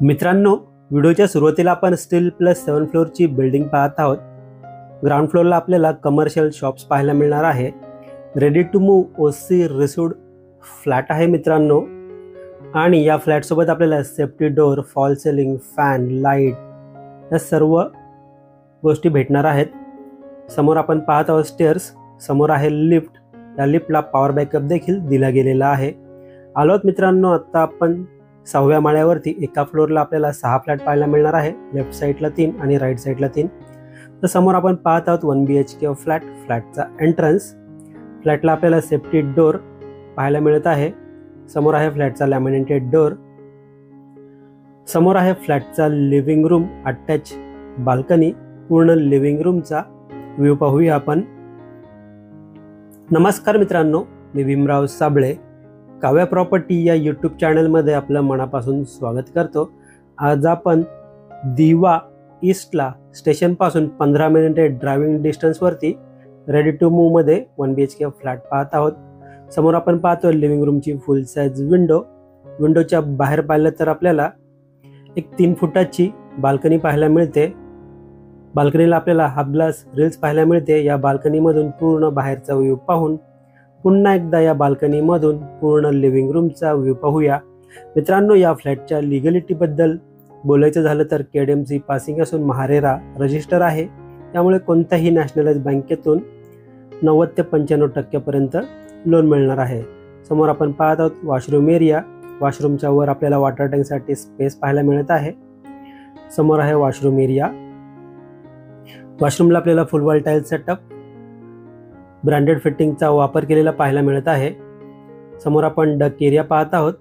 मित्रांनो, व्हिडिओच्या सुरुवातीला आपण स्टील प्लस 7 फ्लोअरची बिल्डिंग पाहत आहोत। ग्राउंड फ्लोअरला आपल्याला कमर्शियल शॉप्स पाहायला मिळणार आहे। Ready to move OC received flat आहे मित्रांनो, आणि या फ्लॅट सोबत आपल्याला safety door, fall ceiling, fan, light या सर्व गोष्टी भेटणार आहेत। समोर आपण पाहत आहोत स्टेअर्स, समोर आहे लिफ्ट। या लिफ्टला पॉवर बॅकअप देखील दिला गेलेला आहे। आलोत मित्रांनो, आता आपण 6व्या माळ्यावरती एका फ्लोअरला आपल्याला 6 फ्लॅट पाहायला मिळणार आहे। लेफ्ट साईडला 3 आणि राईट साईडला 3। तर समोर आपण पाहत आहोत 1 BHK फ्लॅट। फ्लॅटचा एंट्रन्स, फ्लॅटला आपल्याला सेफ्टी डोर पाहायला मिळत आहे। समोर आहे फ्लॅटचा लॅमिनेटेड डोर। समोर आहे फ्लॅटचा लिव्हिंग रूम, अटॅच बाल्कनी। पूर्ण लिव्हिंग रूमचा व्ह्यू पाहूया आपण। नमस्कार मित्रांनो, मी भीमराव साबळे काव्या प्रॉपर्टी या यूट्यूब चॅनलमध्ये आपलं मनापासून स्वागत करतो। आज आपण दिवा ईस्टला स्टेशनपासून 15 मिनिटे ड्रायव्हिंग डिस्टन्सवरती रेडी टू मूव्ह मध्ये 1 BHK फ्लॅट पाहत आहोत। समोर आपण पाहतो लिव्हिंग रूमची फुल साइज विंडो। विंडोच्या बाहेर पाहिलं तर आपल्याला एक 3 फुटाची बाल्कनी पाहायला मिळते। बाल्कनीला आपल्याला हाफ ग्लास ग्रिल्स पाहायला मिळते। या बाल्कनीमधून पूर्ण बाहेरचा व्ह्यू पाहून पुन्हा एकदा या बाल्कनीमधून पूर्ण लिव्हिंग रूमचा व्ह्यू पाहूया। मित्रांनो, या फ्लॅटच्या लिगलिटी बद्दल बोलायचं झालं तर KDMC पासिंग असून महारेरा रजिस्टर आहे, त्यामुळे कोणत्याही नॅशनलाइज बँकेतून 90 ते 95% पर्यंत लोन मिळणार आहे। समोर आपण पाहत आहोत वॉशरूम एरिया। वॉशरूमच्या वर आपल्याला वॉटर टँकसाठी स्पेस पाहायला मिळत आहे। समोर आहे वॉशरूम एरिया। वॉशरूमला आपल्याला full wall tile setup, branded फिटिंगचा वापर केलेला पाहायला मिळत आहे। समोर आपण डक एरिया पाहत आहोत,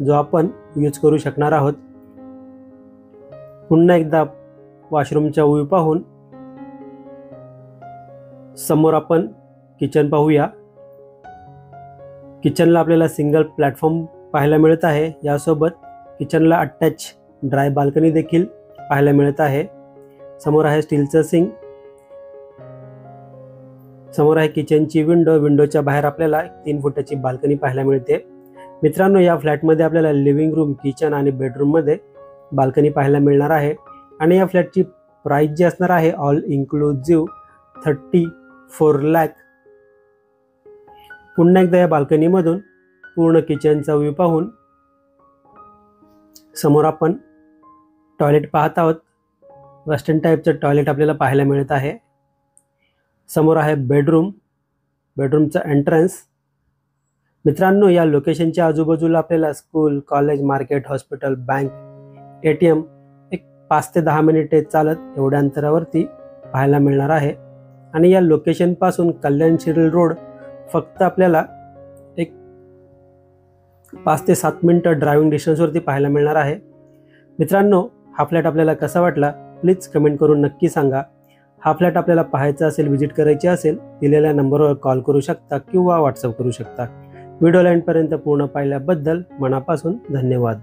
जो आपण यूज करू शकणार आहोत। पुन्हा एकदा वॉशरूमचा व्ह्यू पाहून समोर आपण किचन पाहूया। किचनला आपल्याला सिंगल प्लॅटफॉर्म पाहायला मिळत आहे। यासोबत किचनला अटॅच ड्राय बाल्कनी देखील पाहायला मिळत आहे। समोर आहे स्टीलचं सिंक। समोर आहे किचनची विंडो। विंडोच्या बाहेर आपल्याला 3 फुटाची बाल्कनी पाहायला मिळते। मित्रांनो, या फ्लॅटमध्ये आपल्याला लिव्हिंग रूम, किचन आणि बेडरूम मध्ये बाल्कनी पाहायला मिळणार आहे। आणि या फ्लॅटची प्राइस जी असणार आहे ऑल इन्क्लुझिव्ह 34 लाख। पुन्हा एकदा या बाल्कनीमधून पूर्ण किचनचा व्ह्यू पाहून समोर आपण टॉयलेट पाहत आहोत। वेस्टर्न टाईपचं टॉयलेट आपल्याला पाहायला मिळत आहे। समोर आहे बेडरूम, बेडरूमचा एंट्रन्स। मित्रांनो, या लोकेशनच्या आजूबाजूला आपल्याला school, college, market, hospital, bank, ATM एक 5 ते 10 मिनिटे चालत एवढ्या अंतरावरती पाहायला मिळणार आहे। आणि या लोकेशनपासून कल्याण शिरोळ रोड फक्त आपल्याला एक 5 ते 7 मिनिटं ड्रायव्हिंग डिस्टन्सवरती पाहायला मिळणार आहे। मित्रांनो, हा फ्लॅट आपल्याला कसा वाटला प्लीज कमेंट करून नक्की सांगा। हा फ्लॅट आपल्याला पाहायचा असेल, व्हिजिट करायची असेल, दिलेल्या नंबरवर कॉल करू शकता किंवा व्हॉट्सअप करू शकता। व्हिडिओ एंडपर्यंत पूर्ण पाहिल्याबद्दल मनापासून धन्यवाद।